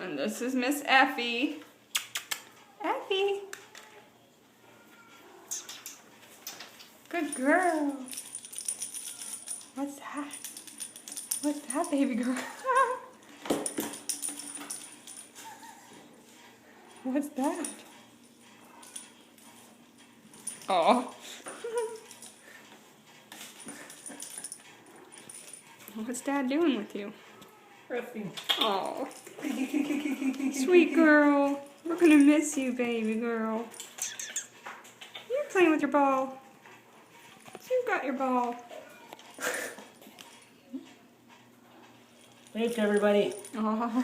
And this is Miss Effie. Effie. Good girl. What's that? What's that, baby girl? What's that? Oh. What's Dad doing with you? Effie. Oh. Sweet girl. We're gonna miss you, baby girl. You're playing with your ball. You got your ball. Wave to everybody. Oh.